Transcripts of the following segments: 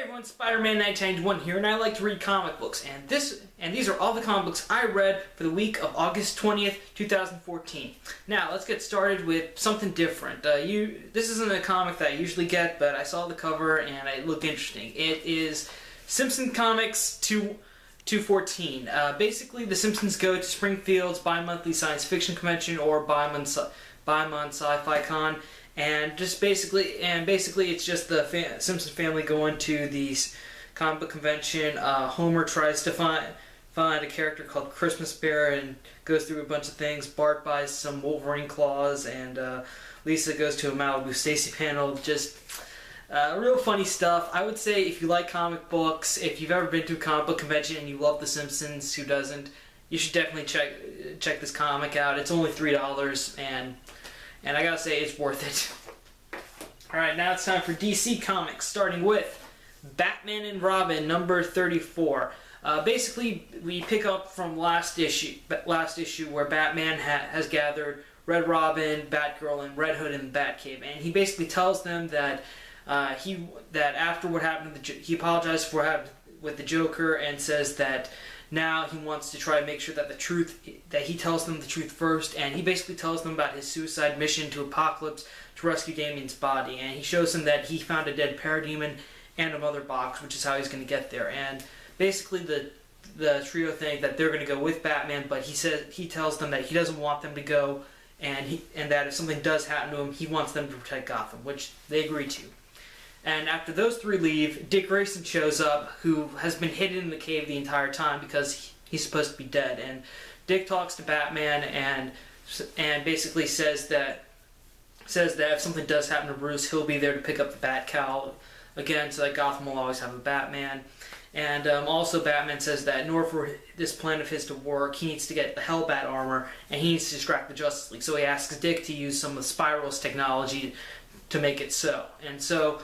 everyone, Spider-Man 1991 here, and I like to read comic books, and these are all the comic books I read for the week of August 20th, 2014. Now, let's get started with something different. This isn't a comic that I usually get, but I saw the cover and it looked interesting. It is Simpsons Comics 214. Basically, the Simpsons go to Springfield's bi-monthly science fiction convention, or bi-month sci-fi con. And basically, it's just the Simpson family going to the comic book convention. Homer tries to find a character called Christmas Bear and goes through a bunch of things. Bart buys some Wolverine claws, and Lisa goes to a Malibu Stacy panel. Just real funny stuff. I would say if you like comic books, if you've ever been to a comic book convention and you love The Simpsons, who doesn't? You should definitely check this comic out. It's only $3, and I gotta say, it's worth it. Alright, now it's time for DC Comics, starting with Batman and Robin, number 34. Basically, we pick up from last issue where Batman has gathered Red Robin, Batgirl, and Red Hood in the Batcave, and he basically tells them that that after what happened, he apologized for what happened with the Joker, and says that now he wants to try to make sure that he tells them the truth first, and he basically tells them about his suicide mission to Apocalypse to rescue Damian's body, and he shows them that he found a dead parademon and a mother box, which is how he's going to get there. And basically the trio think that they're going to go with Batman, but he tells them that he doesn't want them to go, and that if something does happen to him, he wants them to protect Gotham, which they agree to. And after those three leave, Dick Grayson shows up, who has been hidden in the cave the entire time because he's supposed to be dead. And Dick talks to Batman and basically says that if something does happen to Bruce, he'll be there to pick up the Bat-Cowl again, so that Gotham will always have a Batman. And also Batman says that in order for this plan of his to work, he needs to get the Hellbat armor, and he needs to distract the Justice League. So he asks Dick to use some of the Spiral's technology to make it so. And so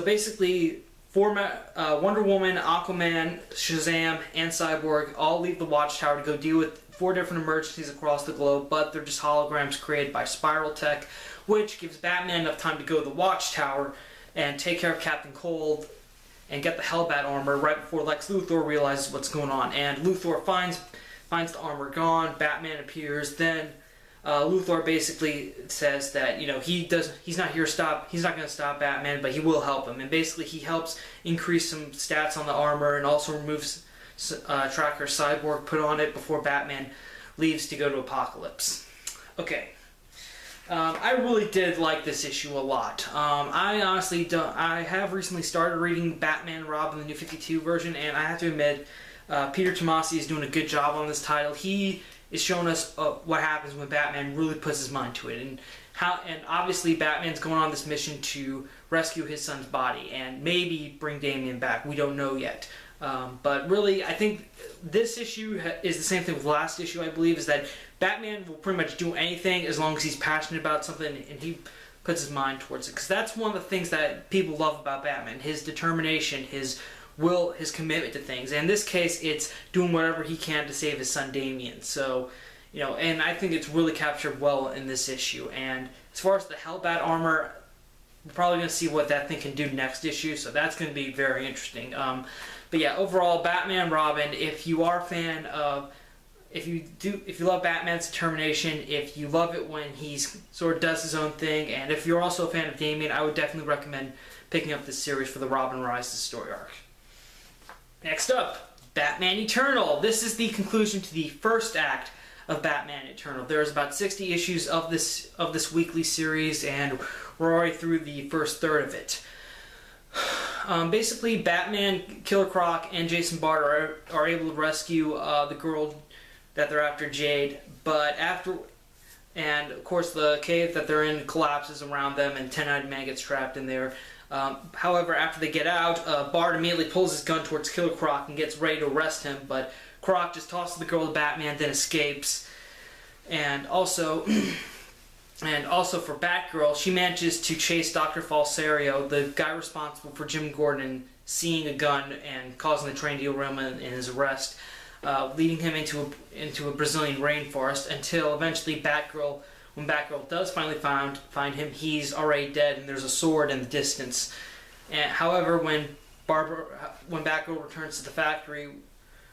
basically, Wonder Woman, Aquaman, Shazam, and Cyborg all leave the Watchtower to go deal with 4 different emergencies across the globe, but they're just holograms created by Spiral Tech, which gives Batman enough time to go to the Watchtower and take care of Captain Cold and get the Hellbat armor right before Lex Luthor realizes what's going on. And Luthor finds the armor gone. Batman appears. Then Luthor basically says that he's not going to stop Batman, but he will help him. And basically he helps increase some stats on the armor and also removes Tracker Cyborg put on it before Batman leaves to go to Apocalypse. Okay. I really did like this issue a lot. I have recently started reading Batman Robin, the New 52 version, and I have to admit, Peter Tomasi is doing a good job on this title. He is showing us what happens when Batman really puts his mind to it, and obviously Batman's going on this mission to rescue his son's body and maybe bring Damian back. We don't know yet. But really, I think this issue is the same thing with last issue, I believe, is that Batman will pretty much do anything as long as he's passionate about something and he puts his mind towards it. Because that's one of the things that people love about Batman, his determination, his will, his commitment to things. And in this case, it's doing whatever he can to save his son Damian. So, and I think it's really captured well in this issue. And as far as the Hellbat armor, we're probably going to see what that thing can do next issue, so that's going to be very interesting. But yeah, overall, Batman Robin, if you are a fan of, if you love Batman's determination, if you love it when he sort of does his own thing, and if you're also a fan of Damian, I would definitely recommend picking up this series for the Robin Rises story arc. Next up, Batman Eternal. This is the conclusion to the first act of Batman Eternal. There's about 60 issues of this weekly series, and we're already through the first third of it. Basically, Batman, Killer Croc, and Jason Bard are able to rescue the girl that they're after, Jade, and of course the cave that they're in collapses around them, and Ten-Eyed Man gets trapped in there. However, after they get out, Bard immediately pulls his gun towards Killer Croc and gets ready to arrest him, but Croc just tosses the girl to Batman, then escapes. And also for Batgirl, she manages to chase Dr. Falsario, the guy responsible for Jim Gordon seeing a gun and causing the train derailment in his arrest, leading him into a Brazilian rainforest until eventually when Batgirl does finally find him, he's already dead and there's a sword in the distance. And however, when Barbara, when Batgirl returns to the factory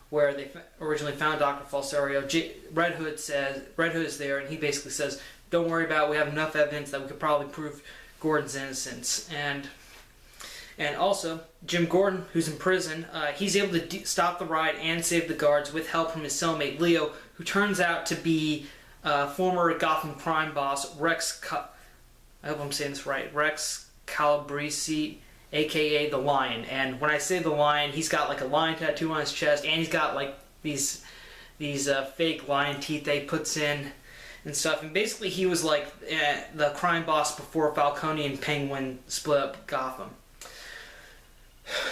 where they originally found Dr. Falsario, Red Hood is there, and he basically says, "Don't worry about it. We have enough evidence that we could probably prove Gordon's innocence." And also, Jim Gordon, who's in prison, he's able to stop the riot and save the guards with help from his cellmate Leo, who turns out to be former Gotham crime boss I hope I'm saying this right, Rex Calabrese, aka the Lion. And when I say the Lion, he's got like a lion tattoo on his chest, and he's got like these fake lion teeth that he puts in and stuff. And basically, he was like the crime boss before Falcone and Penguin split up Gotham.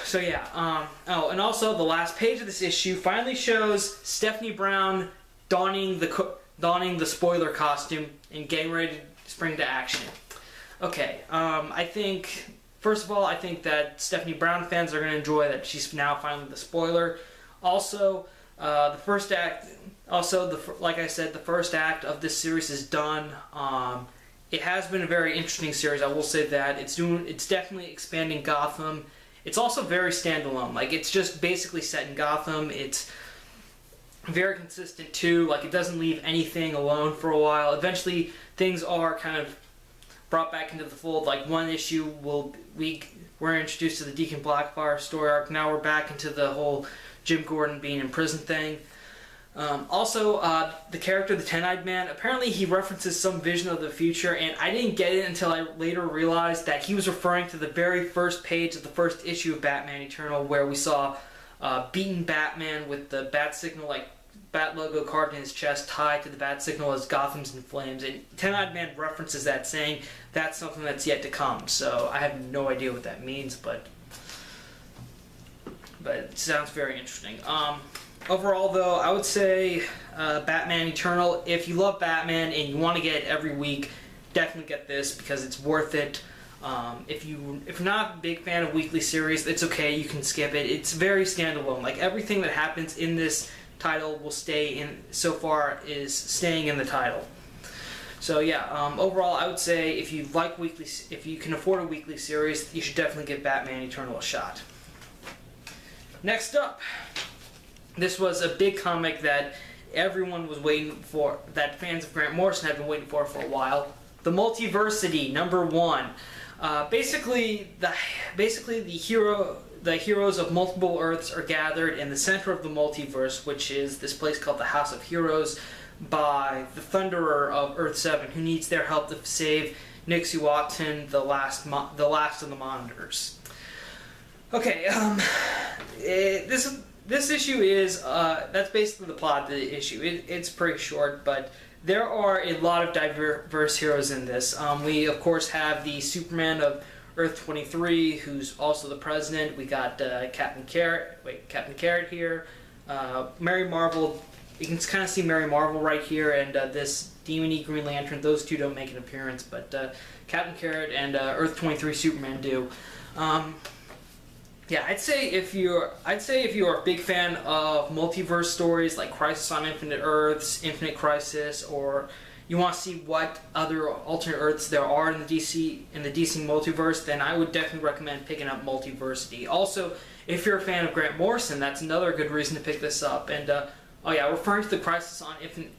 So yeah, oh, and also the last page of this issue finally shows Stephanie Brown donning the spoiler costume and getting ready to spring into action. Okay, I think, first of all, I think that Stephanie Brown fans are going to enjoy that she's now finally the spoiler. Also, the first act, like I said, the first act of this series is done. It has been a very interesting series, I will say that. It's definitely expanding Gotham. It's also very standalone. Like, it's just basically set in Gotham. It's very consistent too. Like, it doesn't leave anything alone for a while. Eventually, things are kind of brought back into the fold. Like, one issue we're introduced to the Deacon Blackfire story arc. Now we're back into the whole Jim Gordon being in prison thing. Also, the character, the Ten-Eyed Man, apparently he references some vision of the future, and I didn't get it until I later realized that he was referring to the very first page of the first issue of Batman Eternal, where we saw beaten Batman with the bat signal, like bat logo carved in his chest, tied to the bat signal as Gotham's in flames. And Ten-Eyed Man references that, saying that's something that's yet to come. So I have no idea what that means, but it sounds very interesting. Overall, though, I would say Batman Eternal. If you love Batman and you want to get it every week, definitely get this because it's worth it. If you're not a big fan of weekly series, it's okay. You can skip it. It's very standalone. Like, everything that happens in this title will stay in. So far, is staying in the title. So yeah. Overall, I would say if you can afford a weekly series, you should definitely give Batman Eternal a shot. Next up. This was a big comic that everyone was waiting for, that fans of Grant Morrison have been waiting for a while. The Multiversity, #1. Basically, the heroes of multiple Earths are gathered in the center of the multiverse, which is this place called the House of Heroes, by the Thunderer of Earth 7, who needs their help to save Nixie Watson, the last of the Monitors. Okay, This issue is, that's basically the plot of the issue. It's pretty short, but there are a lot of diverse heroes in this. We, of course, have the Superman of Earth 23, who's also the president. We got Captain Carrot here. Mary Marvel, you can kind of see Mary Marvel right here, and this Demon-y Green Lantern. Those two don't make an appearance, but Captain Carrot and Earth 23 Superman do. Yeah, I'd say if you're a big fan of multiverse stories like Crisis on Infinite Earths, Infinite Crisis, or you want to see what other alternate Earths there are in the DC multiverse, then I would definitely recommend picking up Multiversity. Also, if you're a fan of Grant Morrison, that's another good reason to pick this up. And oh yeah, referring to the Crisis on Infinite,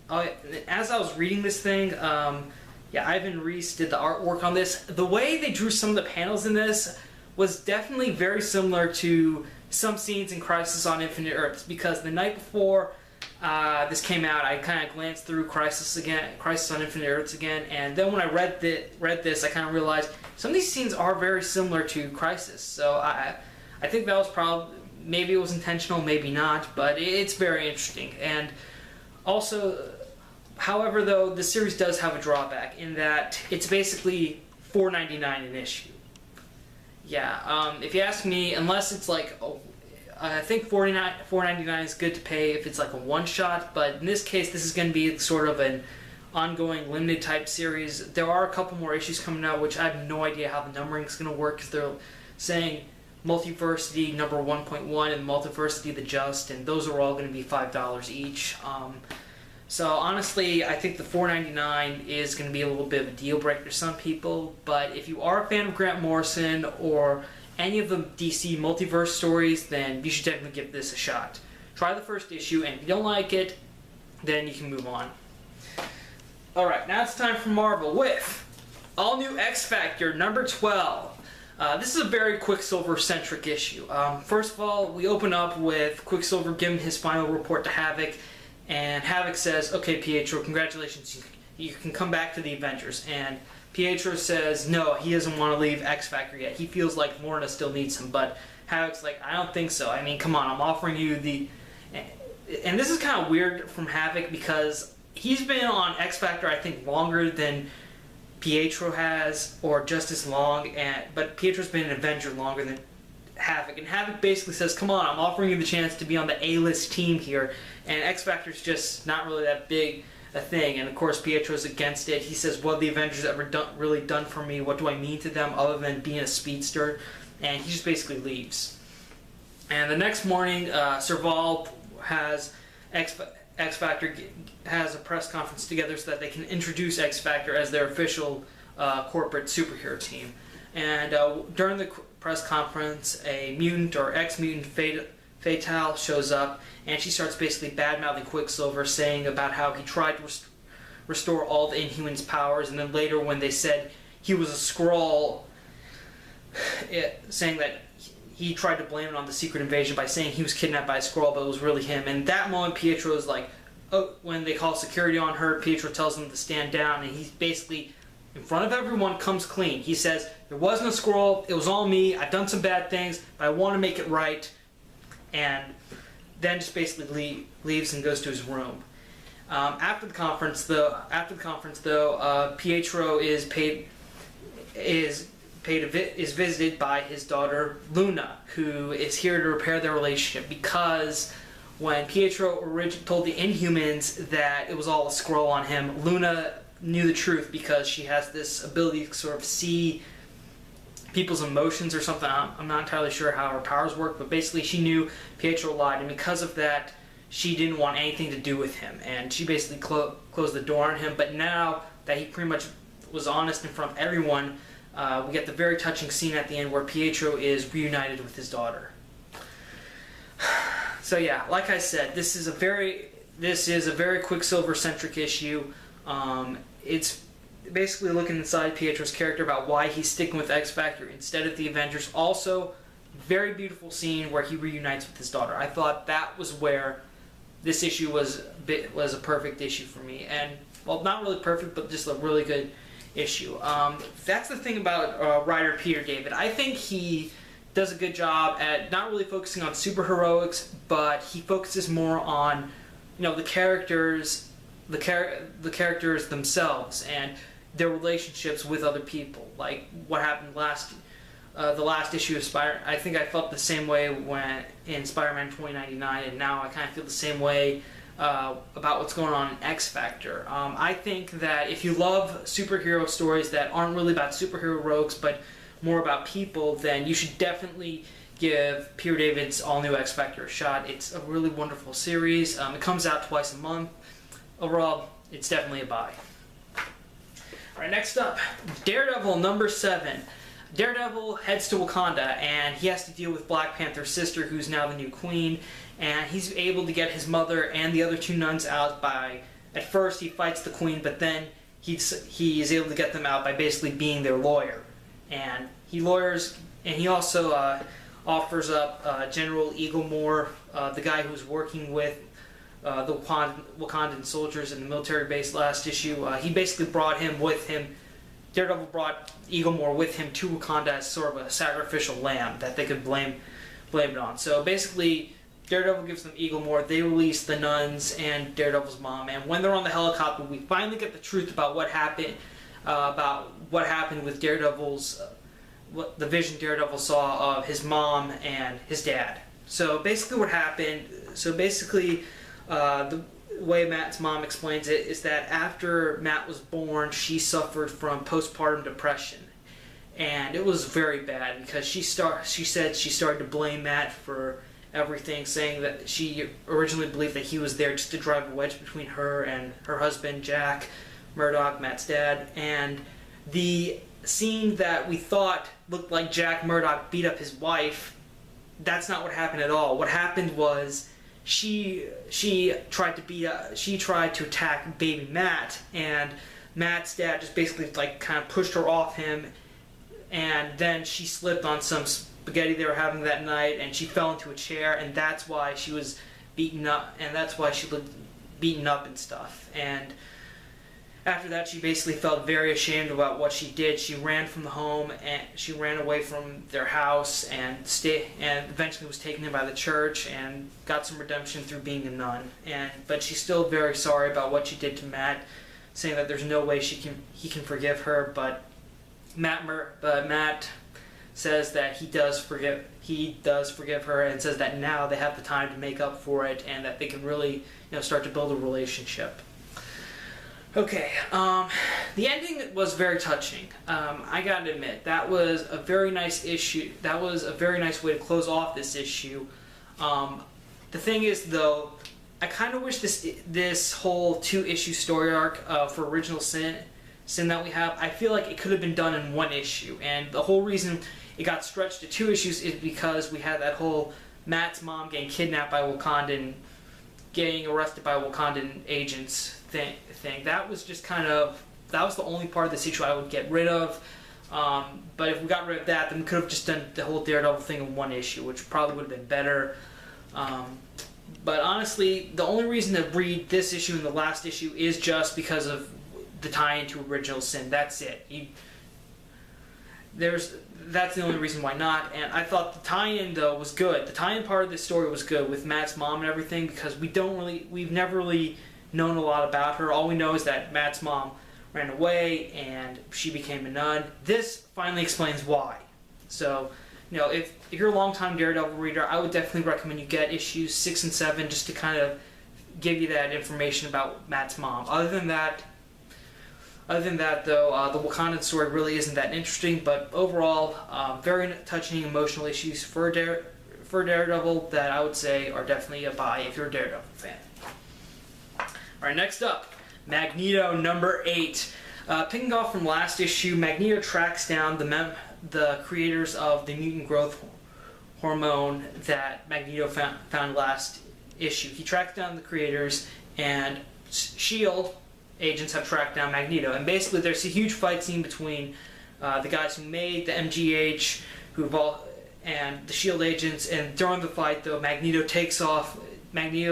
as I was reading this thing, yeah, Ivan Reis did the artwork on this. The way they drew some of the panels in this was definitely very similar to some scenes in Crisis on Infinite Earths, because the night before this came out, I kind of glanced through Crisis on Infinite Earths again, and then when I read this, I kind of realized some of these scenes are very similar to Crisis. So I think that was probably, maybe it was intentional, maybe not, but it's very interesting. And also, however, though, the series does have a drawback in that it's basically $4.99 an issue. Yeah, if you ask me, unless it's like, I think $4.99 is good to pay if it's like a one-shot, but in this case, this is going to be sort of an ongoing limited type series. There are a couple more issues coming out, which I have no idea how the numbering is going to work, because they're saying Multiversity number 1.1 and Multiversity the Just, and those are all going to be $5 each. So honestly, I think the $4.99 is going to be a little bit of a deal breaker to some people, but if you are a fan of Grant Morrison, or any of the DC Multiverse stories, then you should definitely give this a shot. Try the first issue, and if you don't like it, then you can move on. Alright, now it's time for Marvel with All New X-Factor number 12. This is a very Quicksilver-centric issue. First of all, we open up with Quicksilver giving his final report to Havoc, and Havoc says, "Okay, Pietro, congratulations, you can come back to the Avengers." And Pietro says no, he doesn't want to leave X-Factor yet. He feels like Lorna still needs him, but Havoc's like, "I don't think so. I mean, come on, I'm offering you the..." And this is kind of weird from Havoc because he's been on X-Factor, I think, longer than Pietro has, or just as long, but Pietro's been an Avenger longer than Havoc. And Havoc basically says, "Come on, I'm offering you the chance to be on the A-list team here." And X-Factor's just not really that big a thing. And of course, Pietro's against it. He says, "What have the Avengers ever really done for me? What do I mean to them other than being a speedster?" And he just basically leaves. And the next morning, Serval has X-Factor has a press conference together so that they can introduce X-Factor as their official corporate superhero team. And during the press conference, a mutant or ex-mutant Fatale shows up, and she starts basically bad-mouthing Quicksilver, saying about how he tried to restore all the Inhumans' powers, and then later when they said he was a Skrull, saying that he tried to blame it on the secret invasion by saying he was kidnapped by a Skrull, but it was really him. And that moment, Pietro is like, oh, when they call security on her, Pietro tells them to stand down, and he's basically, in front of everyone, comes clean. He says, "There wasn't a Skrull, it was all me, I've done some bad things, but I want to make it right," and then just basically leaves and goes to his room. After the conference, though, Pietro is visited by his daughter Luna, who is here to repair their relationship, because when Pietro originally told the Inhumans that it was all a Skrull on him, Luna knew the truth because she has this ability to sort of see people's emotions or something. I'm not entirely sure how her powers work, but basically she knew Pietro lied, and because of that, she didn't want anything to do with him, and she basically closed the door on him. But now that he pretty much was honest in front of everyone, we get the very touching scene at the end where Pietro is reunited with his daughter. So yeah, like I said, this is a very Quicksilver-centric issue. It's basically looking inside Pietro's character about why he's sticking with X-Factor instead of the Avengers. Also, very beautiful scene where he reunites with his daughter. I thought that was where this issue was a perfect issue for me, and well, not really perfect, but just a really good issue. That's the thing about writer Peter David. I think he does a good job at not really focusing on superheroics, but he focuses more on, the characters, the characters themselves and their relationships with other people. Like what happened the last issue of Spider. I think I felt the same way when in Spider-Man 2099, and now I kind of feel the same way about what's going on in X-Factor. I think that if you love superhero stories that aren't really about superhero rogues, but more about people, then you should definitely give Peter David's All New X-Factor a shot. It's a really wonderful series. It comes out twice a month. Overall, it's definitely a buy. Alright, next up, Daredevil number 7. Daredevil heads to Wakanda, and he has to deal with Black Panther's sister, who's now the new queen, and he's able to get his mother and the other 2 nuns out by, at first he fights the queen, but then he is able to get them out by basically being their lawyer. And he also offers up General Eaglemore, the guy who's working with the Wakandan soldiers in the military base last issue. He basically brought him with him. Daredevil brought Eaglemore with him to Wakanda as sort of a sacrificial lamb that they could blame it on. So basically, Daredevil gives them Eaglemore, they release the nuns and Daredevil's mom, and when they're on the helicopter, we finally get the truth about what happened with Daredevil's, the vision Daredevil saw of his mom and his dad. So basically what happened, the way Matt's mom explains it is that after Matt was born, she suffered from postpartum depression. And it was very bad because she said she started to blame Matt for everything, saying that she originally believed that he was there just to drive a wedge between her and her husband, Jack Murdoch, Matt's dad. And the scene that we thought looked like Jack Murdock beat up his wife. That's not what happened at all. What happened was she tried to attack baby Matt, and Matt's dad just basically like kind of pushed her off him, and then she slipped on some spaghetti they were having that night, and she fell into a chair, and that's why she was beaten up, and that's why she looked beaten up and stuff. And after that, she basically felt very ashamed about what she did. She ran from the home, and she ran away from their house, and eventually was taken in by the church and got some redemption through being a nun. But she's still very sorry about what she did to Matt, saying that there's no way he can forgive her. But Matt says that he does forgive her, and says that now they have the time to make up for it, and that they can really start to build a relationship. Okay, the ending was very touching. I gotta admit, that was a very nice issue. That was a very nice way to close off this issue. The thing is, though, I kind of wish this whole 2-issue story arc for Original Sin that we have, I feel like it could have been done in 1 issue. And the whole reason it got stretched to 2 issues is because we had that whole Matt's mom getting kidnapped by getting arrested by Wakandan agents thing. That was just that was the only part of this issue I would get rid of. But if we got rid of that, then we could have just done the whole Daredevil thing in 1 issue, which probably would have been better. But honestly, the only reason to read this issue and the last issue is just because of the tie-in to Original Sin. That's it. That's the only reason why not. And I thought the tie-in, though, was good. The tie-in part of this story was good with Matt's mom and everything, because we've never really known a lot about her. All we know is that Matt's mom ran away and she became a nun. This finally explains why. So, if you're a long-time Daredevil reader, I would definitely recommend you get issues 6 and 7 just to kind of give you that information about Matt's mom. Other than that, though, the Wakandan story really isn't that interesting, but overall, very touching, emotional issues for Daredevil that I would say are definitely a buy if you're a Daredevil fan. Alright, next up, Magneto number 8. Picking off from last issue, Magneto tracks down the creators of the mutant growth hormone that Magneto found last issue. He tracks down the creators, and S.H.I.E.L.D. agents have tracked down Magneto. And basically there's a huge fight scene between the guys who made the MGH and the S.H.I.E.L.D. agents, and during the fight, though, Magneto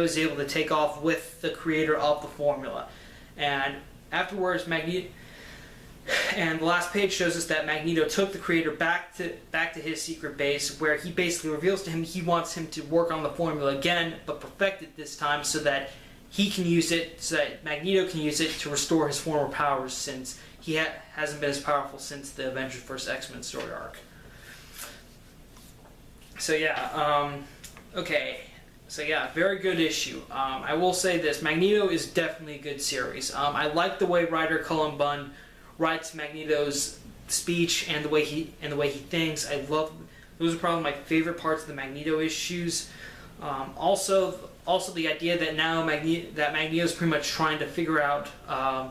is able to take off with the creator of the formula. And afterwards, and the last page shows us that Magneto took the creator back to his secret base, where he basically reveals to him he wants him to work on the formula again, but perfect it this time so that he can use it, so that Magneto can use it to restore his former powers, since he hasn't been as powerful since the Avengers vs. X-Men story arc. So yeah, okay. So yeah, very good issue. I will say this, Magneto is definitely a good series. I like the way writer Cullen Bunn writes Magneto's speech and the way he thinks. Those are probably my favorite parts of the Magneto issues. Also the idea that now Magneto is pretty much trying to figure out a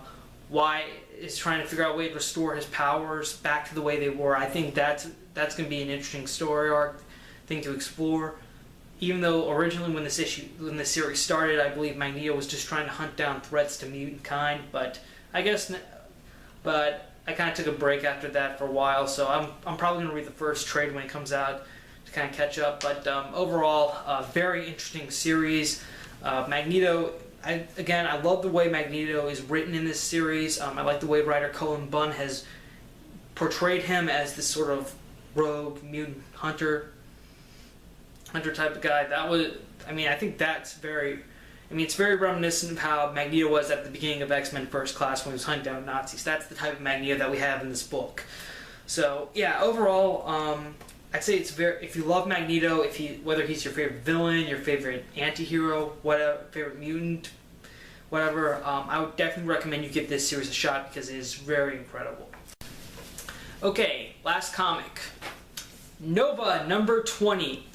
way to restore his powers back to the way they were. I think that's going to be an interesting story arc thing to explore. Even though originally when this series started, I believe Magneto was just trying to hunt down threats to mutant kind, but I kind of took a break after that for a while, so I'm probably going to read the first trade when it comes out to kind of catch up. But overall, a very interesting series. Magneto, I love the way Magneto is written in this series. I like the way writer Cullen Bunn has portrayed him as this sort of rogue mutant hunter type of guy. I think that's it's very reminiscent of how Magneto was at the beginning of X-Men First Class when he was hunting down Nazis. That's the type of Magneto that we have in this book. So yeah, overall, I'd say if you love Magneto, whether he's your favorite villain, your favorite anti-hero, whatever, favorite mutant, whatever, I would definitely recommend you give this series a shot because it is very incredible. Okay, last comic. Nova number 20.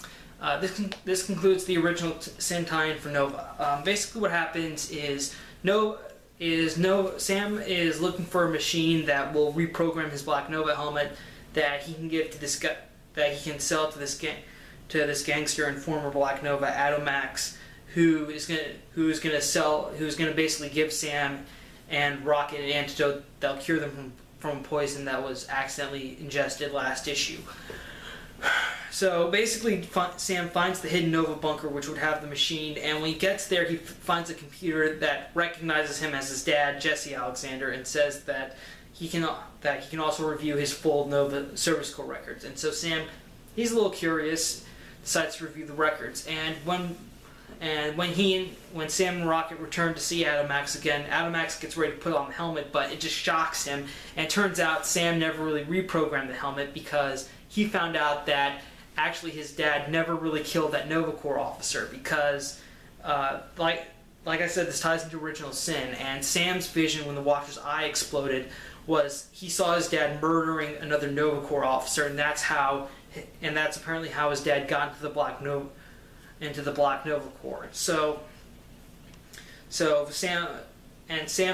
This concludes the original Sin tie-in for Nova. Basically what happens is Sam is looking for a machine that will reprogram his Black Nova helmet that he can give to this guy, that he can sell to this gangster and former Black Nova, Atomax, who's gonna basically give Sam and Rocket an antidote that'll cure them from poison that was accidentally ingested last issue. So basically, Sam finds the hidden Nova bunker, which would have the machine, and when he gets there, he finds a computer that recognizes him as his dad, Jesse Alexander, and says that he can also review his full Nova Service Corps records. And so Sam, he's a little curious, decides to review the records. And when Sam and Rocket return to see Atomax again, Atomax gets ready to put on the helmet, but it just shocks him. And it turns out Sam never really reprogrammed the helmet because he found out that actually his dad never really killed that Nova Corps officer because, like I said, this ties into Original Sin. And Sam's vision when the Watcher's eye exploded was he saw his dad murdering another Nova Corps officer, and that's apparently how his dad got into the Black Nova Corps. So Sam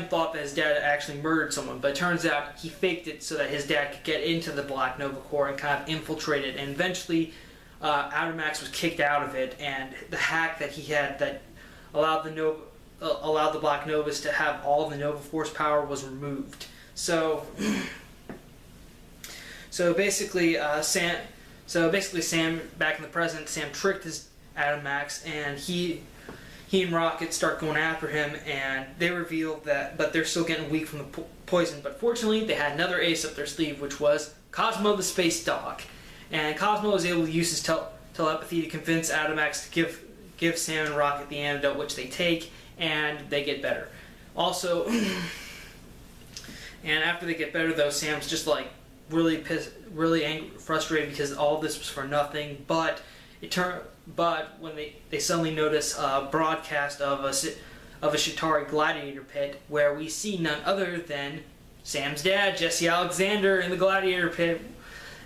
thought that his dad actually murdered someone, but it turns out he faked it so that his dad could get into the Black Nova Corps and kind of infiltrate it. And eventually, Atomax was kicked out of it, and the hack that he had that allowed the Black Novas to have all the Nova Force power was removed. So basically, Sam back in the present, Sam tricked his Atomax, and he and Rocket start going after him, and they reveal that, but they're still getting weak from the poison. But fortunately, they had another ace up their sleeve, which was Cosmo the Space Dog. And Cosmo was able to use his telepathy to convince Atomax to give Sam and Rocket the antidote, which they take, and they get better. Also, and after they get better, though, Sam's just like really pissed, really angry, frustrated because all this was for nothing. But when they suddenly notice a broadcast of a Chitauri gladiator pit where we see none other than Sam's dad, Jesse Alexander, in the gladiator pit,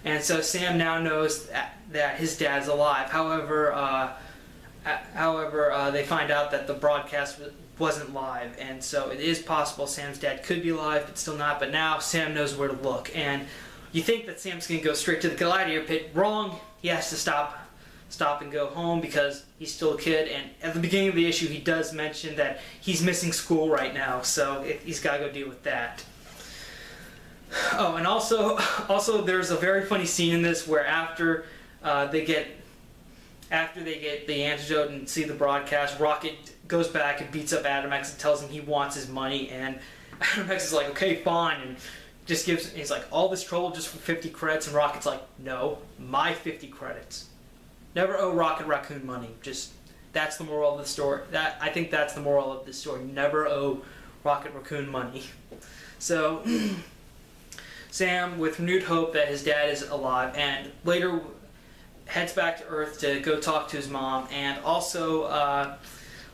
and so Sam now knows that his dad's alive. However, they find out that the broadcast wasn't live, and so it is possible Sam's dad could be alive, but still not. But now Sam knows where to look, and you think that Sam's going to go straight to the gladiator pit. Wrong. He has to stop and go home because he's still a kid, and at the beginning of the issue he does mention that he's missing school right now, so he's got to go deal with that. Oh, and also there's a very funny scene in this where after they get the antidote and see the broadcast, Rocket goes back and beats up Atomax and tells him he wants his money, and Atomax is like, okay, fine, and he's like, all this trouble just for 50 credits, and Rocket's like, no, my 50 credits. Never owe Rocket Raccoon money. That's the moral of the story. I think that's the moral of this story. Never owe Rocket Raccoon money. So Sam, with renewed hope that his dad is alive, and later heads back to Earth to go talk to his mom, and also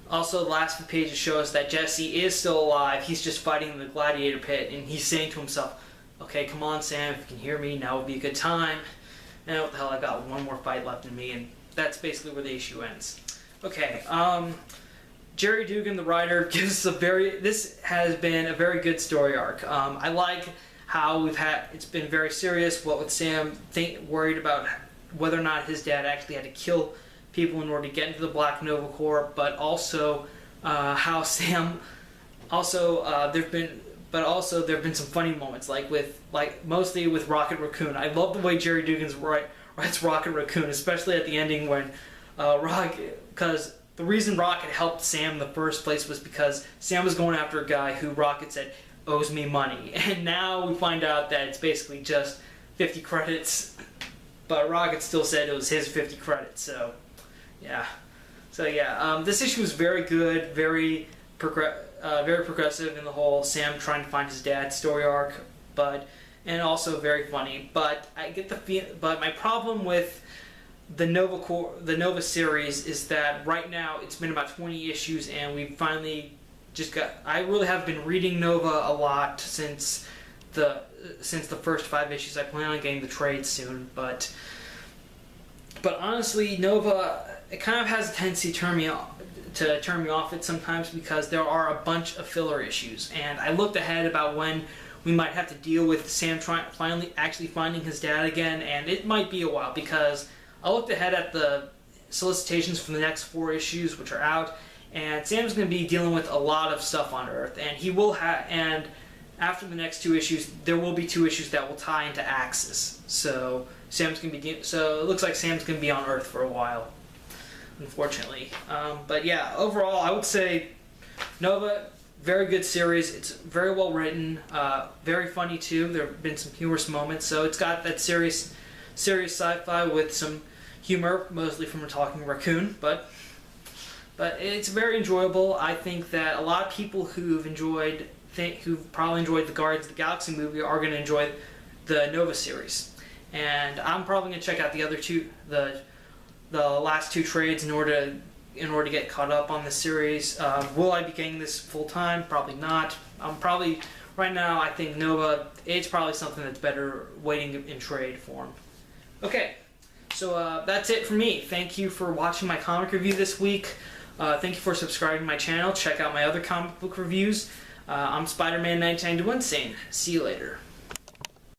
the last few pages show us that Jesse is still alive. He's just fighting in the gladiator pit, and he's saying to himself, okay, come on, Sam, if you can hear me, now would be a good time. And what the hell, I got one more fight left in me, and that's basically where the issue ends. Okay, Jerry Dugan, the writer, gives this has been a very good story arc. I like how it's been very serious, what with Sam worried about whether or not his dad actually had to kill people in order to get into the Black Nova Corps, but also how Sam, there have been some funny moments, mostly with Rocket Raccoon. I love the way Jerry Dugan writes Rocket Raccoon, especially at the ending when because the reason Rocket helped Sam in the first place was because Sam was going after a guy who Rocket said owes me money, and now we find out that it's basically just 50 credits, but Rocket still said it was his 50 credits. So yeah, this issue was very good, very progressive in the whole Sam trying to find his dad story arc, and also very funny. But I get the feel. But my problem with the Nova series is that right now it's been about 20 issues, and we finally I really have been reading Nova a lot since the first 5 issues. I plan on getting the trade soon, but honestly, Nova, it kind of has a tendency to turn me off it sometimes because there are a bunch of filler issues, and I looked ahead about when we might have to deal with Sam finally actually finding his dad again, and it might be a while because I looked ahead at the solicitations for the next 4 issues, which are out, and Sam's going to be dealing with a lot of stuff on Earth, and he will and after the next 2 issues, there will be 2 issues that will tie into Axis. So Sam's going to be so it looks like Sam's going to be on Earth for a while, unfortunately. But yeah, overall, I would say Nova, very good series. It's very well written, very funny too. There have been some humorous moments, so it's got that serious sci-fi with some humor, mostly from a talking raccoon, but it's very enjoyable. I think that a lot of people who've probably enjoyed the Guardians of the Galaxy movie are going to enjoy the Nova series, and I'm probably going to check out the other 2, the last 2 trades in order to get caught up on the series. Will I be getting this full time? Probably not. Right now, I think Nova, it's probably something that's better waiting in trade form. Okay, so that's it for me. Thank you for watching my comic review this week. Thank you for subscribing to my channel. Check out my other comic book reviews. I'm Spider-Man 1991 saying, see you later.